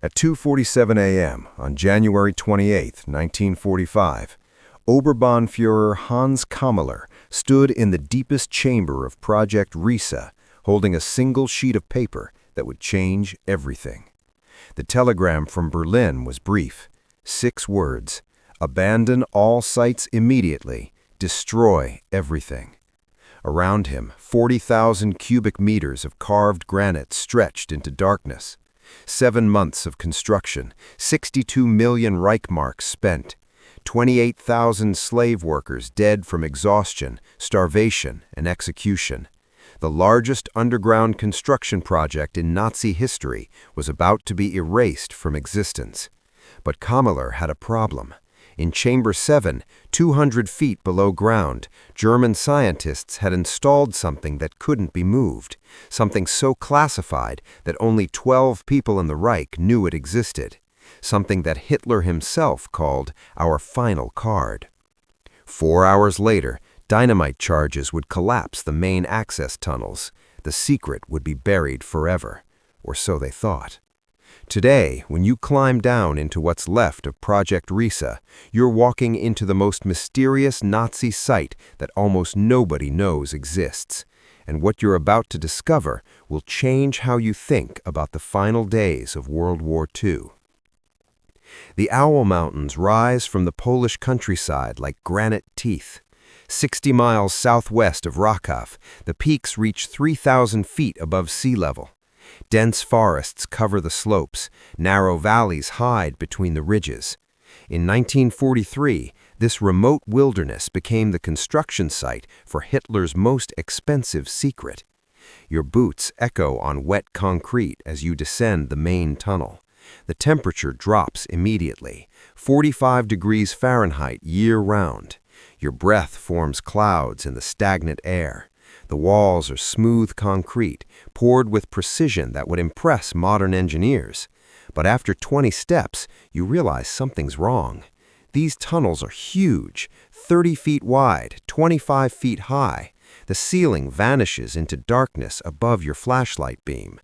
At 2:47 a.m. on January 28, 1945, Oberbauführer Hans Kammeler stood in the deepest chamber of Project Risa, holding a single sheet of paper that would change everything. The telegram from Berlin was brief. 6 words: abandon all sites immediately, destroy everything. Around him, 40,000 cubic meters of carved granite stretched into darkness. 7 months of construction, 62 million Reichmarks spent, 28,000 slave workers dead from exhaustion, starvation, and execution. The largest underground construction project in Nazi history was about to be erased from existence. But Kammeler had a problem. In Chamber 7, 200 feet below ground, German scientists had installed something that couldn't be moved, something so classified that only 12 people in the Reich knew it existed, something that Hitler himself called our final card. 4 hours later, dynamite charges would collapse the main access tunnels. The secret would be buried forever, or so they thought. Today, when you climb down into what's left of Project Risa, you're walking into the most mysterious Nazi site that almost nobody knows exists. And what you're about to discover will change how you think about the final days of World War II. The Owl Mountains rise from the Polish countryside like granite teeth. 60 miles southwest of Rakow, the peaks reach 3,000 feet above sea level. Dense forests cover the slopes, narrow valleys hide between the ridges. In 1943, this remote wilderness became the construction site for Hitler's most expensive secret. Your boots echo on wet concrete as you descend the main tunnel. The temperature drops immediately, 45 degrees Fahrenheit year-round. Your breath forms clouds in the stagnant air. The walls are smooth concrete, poured with precision that would impress modern engineers. But after 20 steps, you realize something's wrong. These tunnels are huge, 30 feet wide, 25 feet high. The ceiling vanishes into darkness above your flashlight beam.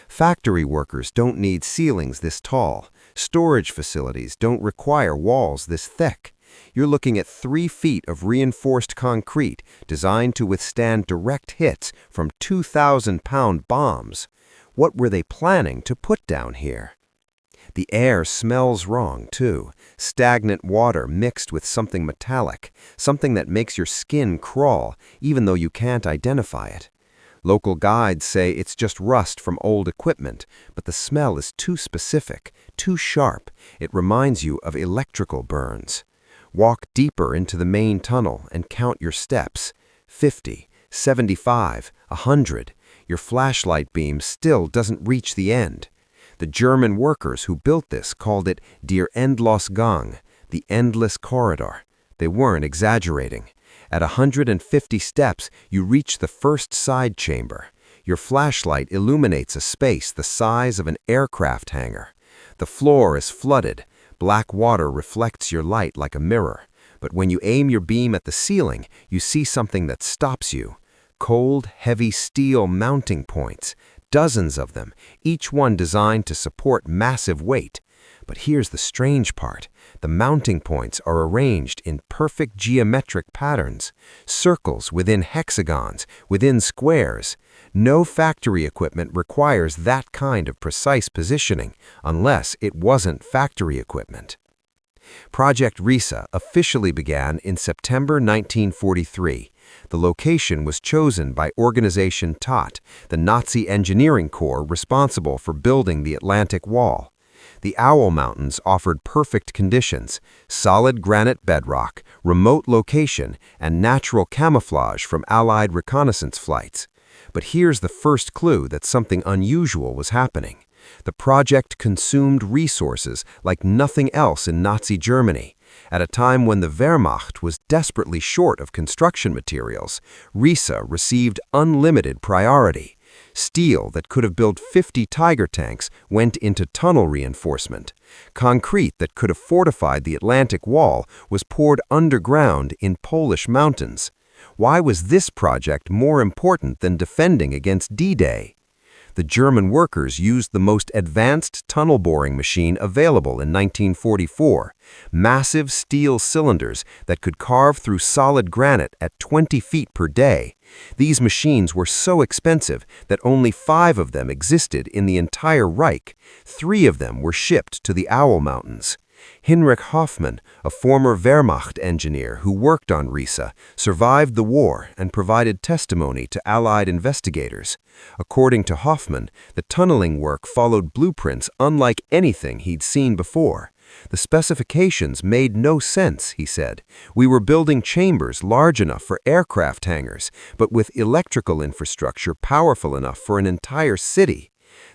Factory workers don't need ceilings this tall. Storage facilities don't require walls this thick. You're looking at 3 feet of reinforced concrete designed to withstand direct hits from 2,000-pound bombs. What were they planning to put down here? The air smells wrong, too. Stagnant water mixed with something metallic, something that makes your skin crawl, even though you can't identify it. Local guides say it's just rust from old equipment, but the smell is too specific, too sharp. It reminds you of electrical burns. Walk deeper into the main tunnel and count your steps. 50, 75, 100. Your flashlight beam still doesn't reach the end. The German workers who built this called it Der Endlosgang, the endless corridor. They weren't exaggerating. At 150 steps, you reach the first side chamber. Your flashlight illuminates a space the size of an aircraft hangar. The floor is flooded. Black water reflects your light like a mirror. But when you aim your beam at the ceiling, you see something that stops you. Cold, heavy steel mounting points. Dozens of them, each one designed to support massive weight. But here's the strange part. The mounting points are arranged in perfect geometric patterns. Circles within hexagons, within squares. No factory equipment requires that kind of precise positioning, unless it wasn't factory equipment. Project Risa officially began in September 1943. The location was chosen by Organization TOT, the Nazi engineering corps responsible for building the Atlantic Wall. The Owl Mountains offered perfect conditions: solid granite bedrock, remote location, and natural camouflage from Allied reconnaissance flights. But here's the first clue that something unusual was happening. The project consumed resources like nothing else in Nazi Germany. At a time when the Wehrmacht was desperately short of construction materials, Risa received unlimited priority. Steel that could have built 50 Tiger tanks went into tunnel reinforcement. Concrete that could have fortified the Atlantic Wall was poured underground in Polish mountains. Why was this project more important than defending against D-Day? The German workers used the most advanced tunnel boring machine available in 1944, massive steel cylinders that could carve through solid granite at 20 feet per day. These machines were so expensive that only 5 of them existed in the entire Reich. 3 of them were shipped to the Owl Mountains. Heinrich Hoffmann, a former Wehrmacht engineer who worked on Riese, survived the war and provided testimony to Allied investigators. According to Hoffmann, the tunneling work followed blueprints unlike anything he'd seen before. The specifications made no sense, he said. We were building chambers large enough for aircraft hangars, but with electrical infrastructure powerful enough for an entire city.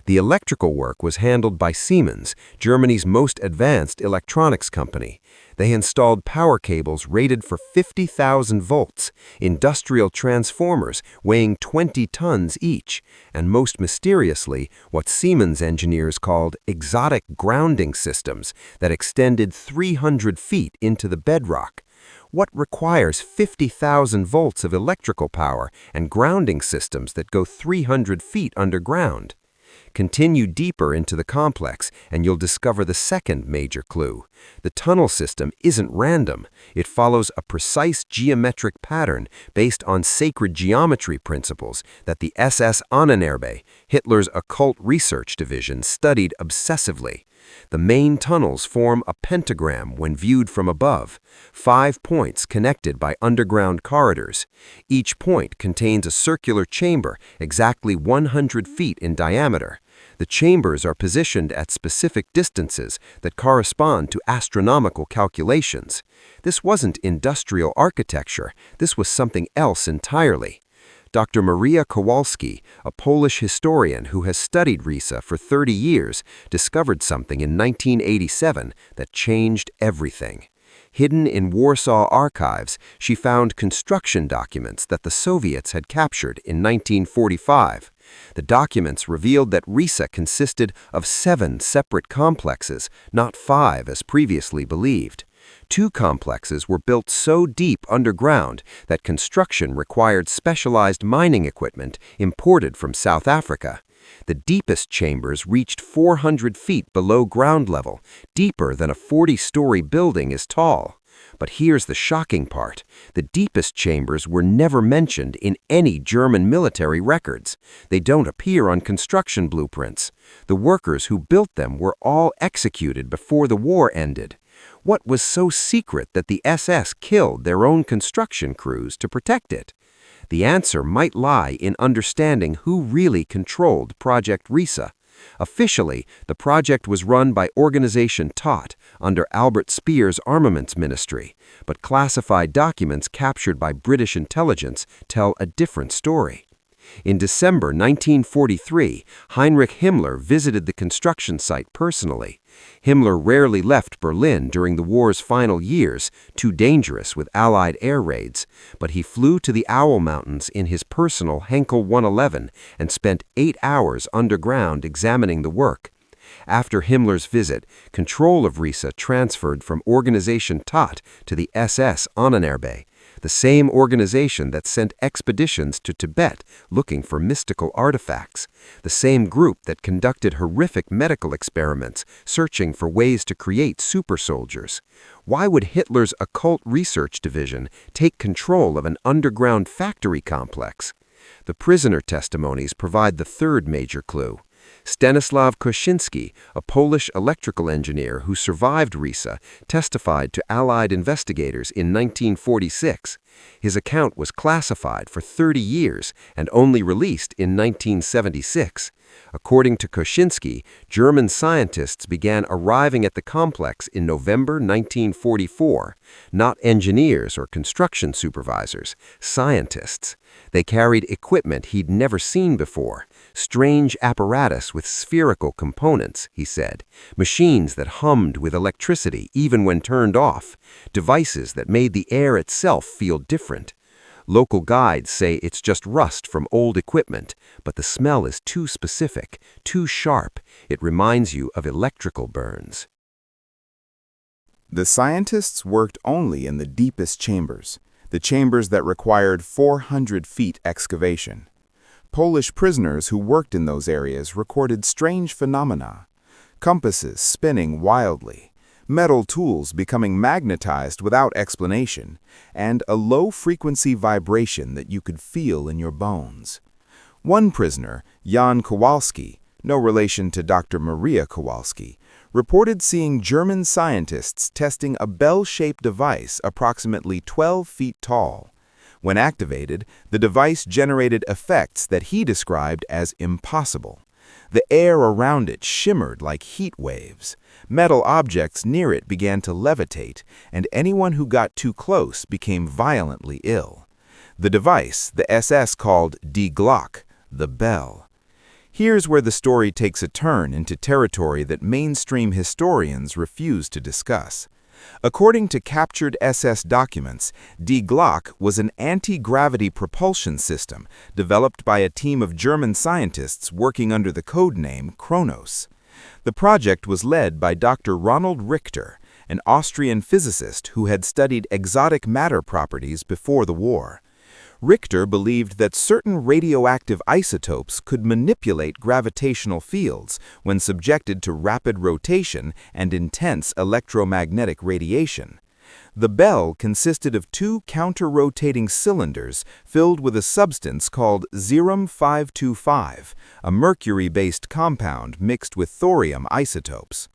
The electrical work was handled by Siemens, Germany's most advanced electronics company. They installed power cables rated for 50,000 volts, industrial transformers weighing 20 tons each, and most mysteriously, what Siemens engineers called exotic grounding systems that extended 300 feet into the bedrock. What requires 50,000 volts of electrical power and grounding systems that go 300 feet underground? Continue deeper into the complex, and you'll discover the second major clue. The tunnel system isn't random. It follows a precise geometric pattern based on sacred geometry principles that the SS Ahnenerbe, Hitler's occult research division, studied obsessively. The main tunnels form a pentagram when viewed from above, 5 points connected by underground corridors. Each point contains a circular chamber exactly 100 feet in diameter. The chambers are positioned at specific distances that correspond to astronomical calculations. This wasn't industrial architecture, this was something else entirely. Dr. Maria Kowalski, a Polish historian who has studied Riese for 30 years, discovered something in 1987 that changed everything. Hidden in Warsaw archives, she found construction documents that the Soviets had captured in 1945. The documents revealed that Riese consisted of 7 separate complexes, not 5 as previously believed. 2 complexes were built so deep underground that construction required specialized mining equipment imported from South Africa. The deepest chambers reached 400 feet below ground level, deeper than a 40-story building is tall. But here's the shocking part. The deepest chambers were never mentioned in any German military records. They don't appear on construction blueprints. The workers who built them were all executed before the war ended. What was so secret that the SS killed their own construction crews to protect it? The answer might lie in understanding who really controlled Project Riese. Officially, the project was run by Organization Todt under Albert Speer's armaments ministry, but classified documents captured by British intelligence tell a different story. In December 1943, Heinrich Himmler visited the construction site personally. Himmler rarely left Berlin during the war's final years, too dangerous with Allied air raids, but he flew to the Owl Mountains in his personal Henkel 111 and spent 8 hours underground examining the work. After Himmler's visit, control of Riese transferred from Organization Todt to the SS Ahnenerbe, the same organization that sent expeditions to Tibet looking for mystical artifacts, the same group that conducted horrific medical experiments searching for ways to create super soldiers. Why would Hitler's occult research division take control of an underground factory complex? The prisoner testimonies provide the third major clue. Stanislaw Kosinski, a Polish electrical engineer who survived Riese, testified to Allied investigators in 1946. His account was classified for 30 years and only released in 1976. According to Kosinski, German scientists began arriving at the complex in November 1944. Not engineers or construction supervisors, scientists. They carried equipment he'd never seen before. Strange apparatus with spherical components, he said. Machines that hummed with electricity even when turned off. Devices that made the air itself feel different. Local guides say it's just rust from old equipment, but the smell is too specific, too sharp. It reminds you of electrical burns. The scientists worked only in the deepest chambers, the chambers that required 400 feet excavation. Polish prisoners who worked in those areas recorded strange phenomena: compasses spinning wildly, metal tools becoming magnetized without explanation, and a low-frequency vibration that you could feel in your bones. One prisoner, Jan Kowalski, no relation to Dr. Maria Kowalski, reported seeing German scientists testing a bell-shaped device approximately 12 feet tall. When activated, the device generated effects that he described as impossible. The air around it shimmered like heat waves. Metal objects near it began to levitate, and anyone who got too close became violently ill. The device, the SS called Die Glock, the bell. Here's where the story takes a turn into territory that mainstream historians refuse to discuss. According to captured SS documents, Die Glock was an anti-gravity propulsion system developed by a team of German scientists working under the code name Kronos. The project was led by Dr. Ronald Richter, an Austrian physicist who had studied exotic matter properties before the war. Richter believed that certain radioactive isotopes could manipulate gravitational fields when subjected to rapid rotation and intense electromagnetic radiation. The bell consisted of two counter-rotating cylinders filled with a substance called Zerum-525, a mercury-based compound mixed with thorium isotopes.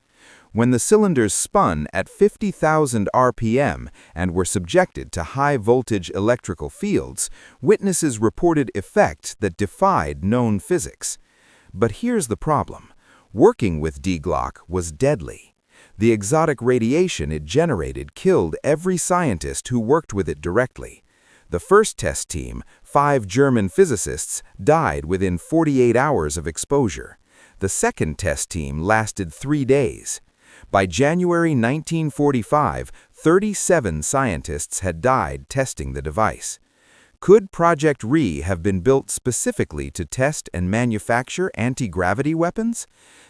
When the cylinders spun at 50,000 RPM and were subjected to high-voltage electrical fields, witnesses reported effects that defied known physics. But here's the problem. Working with Die Glock was deadly. The exotic radiation it generated killed every scientist who worked with it directly. The first test team, 5 German physicists, died within 48 hours of exposure. The second test team lasted 3 days. By January 1945, 37 scientists had died testing the device. Could Project Riese have been built specifically to test and manufacture anti-gravity weapons?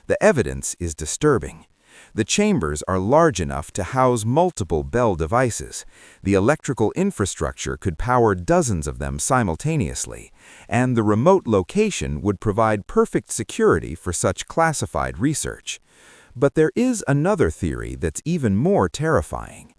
The evidence is disturbing. The chambers are large enough to house multiple Bell devices. The electrical infrastructure could power dozens of them simultaneously, and the remote location would provide perfect security for such classified research. But there is another theory that's even more terrifying.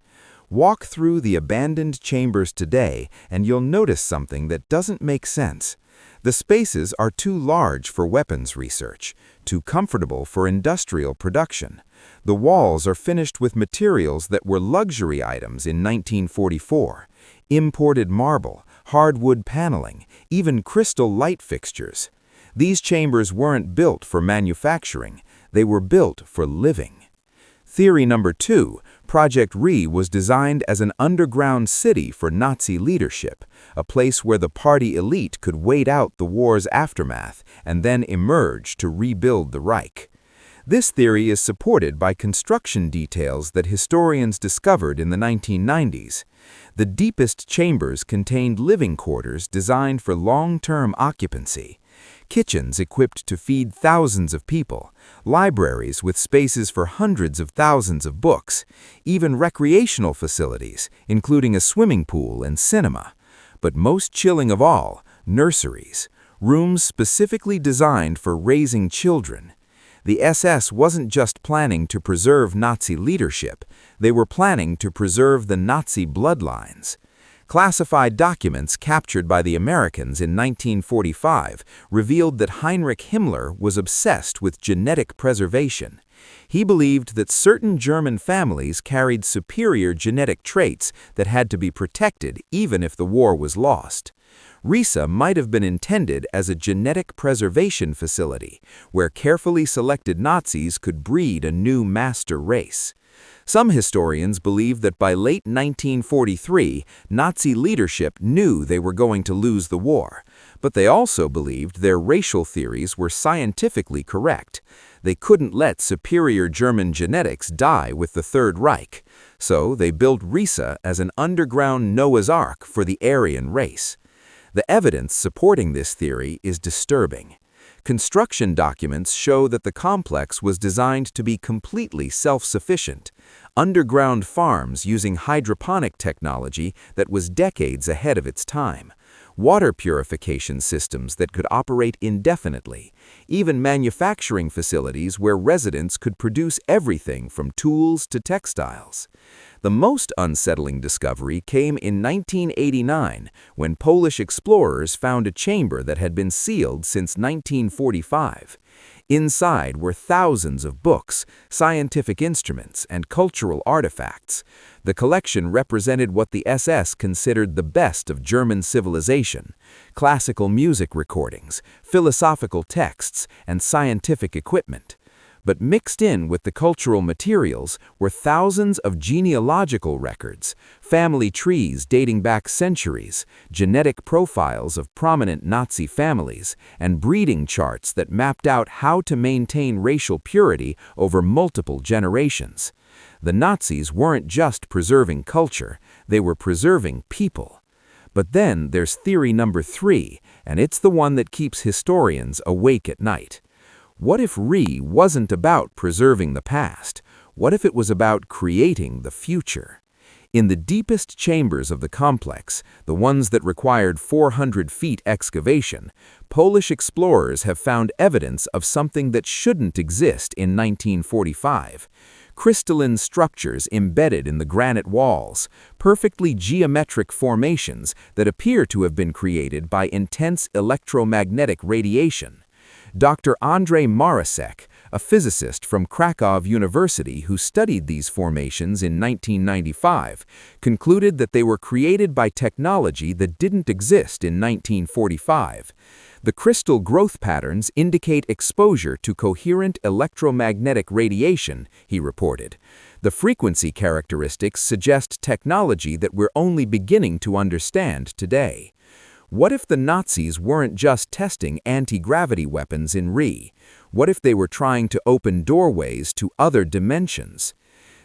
Walk through the abandoned chambers today and you'll notice something that doesn't make sense. The spaces are too large for weapons research, too comfortable for industrial production. The walls are finished with materials that were luxury items in 1944. Imported marble, hardwood paneling, even crystal light fixtures. These chambers weren't built for manufacturing. They were built for living. Theory number 2, Project Riese was designed as an underground city for Nazi leadership, a place where the party elite could wait out the war's aftermath and then emerge to rebuild the Reich. This theory is supported by construction details that historians discovered in the 1990s. The deepest chambers contained living quarters designed for long-term occupancy. Kitchens equipped to feed thousands of people, libraries with spaces for hundreds of thousands of books, even recreational facilities, including a swimming pool and cinema. But most chilling of all, nurseries, rooms specifically designed for raising children. The SS wasn't just planning to preserve Nazi leadership, they were planning to preserve the Nazi bloodlines. Classified documents captured by the Americans in 1945 revealed that Heinrich Himmler was obsessed with genetic preservation. He believed that certain German families carried superior genetic traits that had to be protected even if the war was lost. Risa might have been intended as a genetic preservation facility where carefully selected Nazis could breed a new master race. Some historians believe that by late 1943, Nazi leadership knew they were going to lose the war, but they also believed their racial theories were scientifically correct. They couldn't let superior German genetics die with the Third Reich, so they built Risa as an underground Noah's Ark for the Aryan race. The evidence supporting this theory is disturbing. Construction documents show that the complex was designed to be completely self-sufficient. Underground farms using hydroponic technology that was decades ahead of its time. water purification systems that could operate indefinitely, even manufacturing facilities where residents could produce everything from tools to textiles. The most unsettling discovery came in 1989 when Polish explorers found a chamber that had been sealed since 1945. Inside were thousands of books, scientific instruments, and cultural artifacts. The collection represented what the SS considered the best of German civilization: classical music recordings, philosophical texts, and scientific equipment. But mixed in with the cultural materials were thousands of genealogical records, family trees dating back centuries, genetic profiles of prominent Nazi families, and breeding charts that mapped out how to maintain racial purity over multiple generations. The Nazis weren't just preserving culture, they were preserving people. But then there's theory number 3, and it's the one that keeps historians awake at night. What if Riese wasn't about preserving the past? What if it was about creating the future? In the deepest chambers of the complex, the ones that required 400 feet excavation, Polish explorers have found evidence of something that shouldn't exist in 1945. Crystalline structures embedded in the granite walls, perfectly geometric formations that appear to have been created by intense electromagnetic radiation. Dr. Andrzej Marasek, a physicist from Krakow University who studied these formations in 1995, concluded that they were created by technology that didn't exist in 1945. The crystal growth patterns indicate exposure to coherent electromagnetic radiation, he reported. The frequency characteristics suggest technology that we're only beginning to understand today. What if the Nazis weren't just testing anti-gravity weapons in Riese? What if they were trying to open doorways to other dimensions?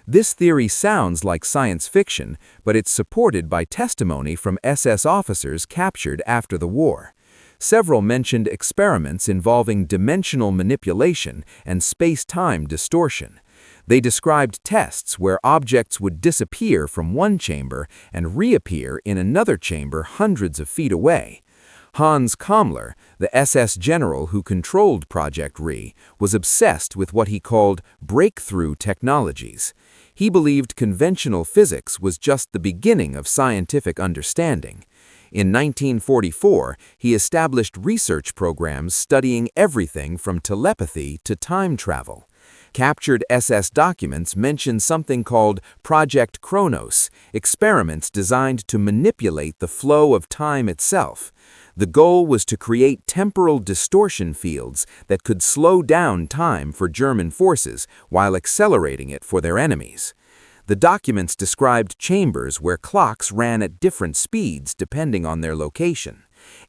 This theory sounds like science fiction, but it's supported by testimony from SS officers captured after the war. Several mentioned experiments involving dimensional manipulation and space-time distortion. They described tests where objects would disappear from one chamber and reappear in another chamber hundreds of feet away. Hans Kammler, the SS general who controlled Project Riese, was obsessed with what he called breakthrough technologies. He believed conventional physics was just the beginning of scientific understanding. In 1944, he established research programs studying everything from telepathy to time travel. Captured SS documents mention something called Project Kronos, experiments designed to manipulate the flow of time itself. The goal was to create temporal distortion fields that could slow down time for German forces while accelerating it for their enemies. The documents described chambers where clocks ran at different speeds depending on their location,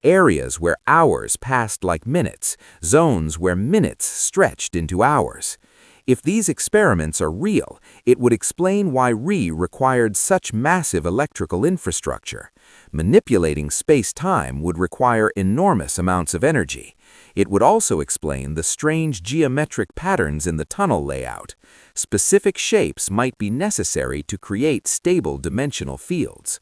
areas where hours passed like minutes, zones where minutes stretched into hours. If these experiments are real, it would explain why Riese required such massive electrical infrastructure. Manipulating space-time would require enormous amounts of energy. It would also explain the strange geometric patterns in the tunnel layout. Specific shapes might be necessary to create stable dimensional fields.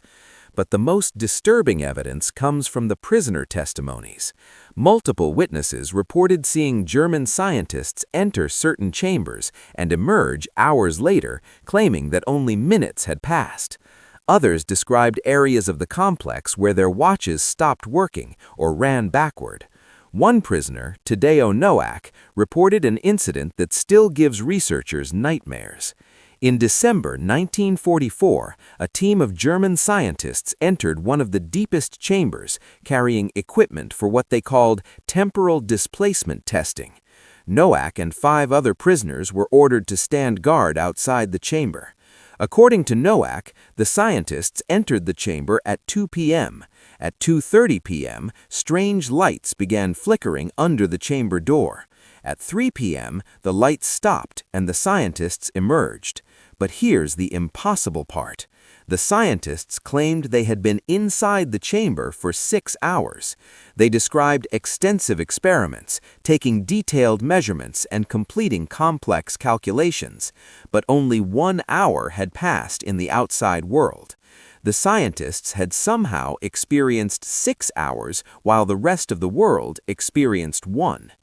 But the most disturbing evidence comes from the prisoner testimonies. Multiple witnesses reported seeing German scientists enter certain chambers and emerge hours later, claiming that only minutes had passed. Others described areas of the complex where their watches stopped working or ran backward. One prisoner, Tadeo Nowak, reported an incident that still gives researchers nightmares. In December 1944, a team of German scientists entered one of the deepest chambers, carrying equipment for what they called temporal displacement testing. Nowak and 5 other prisoners were ordered to stand guard outside the chamber. According to Nowak, the scientists entered the chamber at 2 p.m. At 2:30 p.m., strange lights began flickering under the chamber door. At 3 p.m., the lights stopped and the scientists emerged. But here's the impossible part. The scientists claimed they had been inside the chamber for 6 hours. They described extensive experiments, taking detailed measurements and completing complex calculations. But only 1 hour had passed in the outside world. The scientists had somehow experienced 6 hours while the rest of the world experienced 1.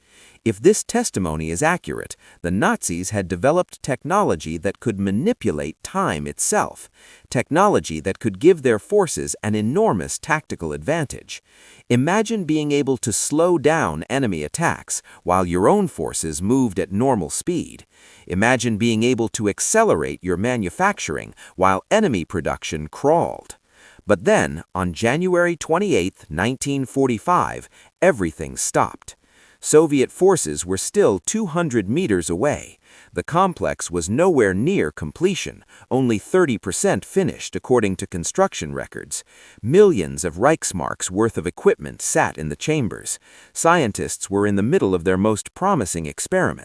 If this testimony is accurate, the Nazis had developed technology that could manipulate time itself, technology that could give their forces an enormous tactical advantage. Imagine being able to slow down enemy attacks while your own forces moved at normal speed. Imagine being able to accelerate your manufacturing while enemy production crawled. But then, on January 28, 1945, everything stopped. Soviet forces were still 200 meters away. The complex was nowhere near completion, only 30% finished according to construction records. Millions of Reichsmarks worth of equipment sat in the chambers. Scientists were in the middle of their most promising experiments.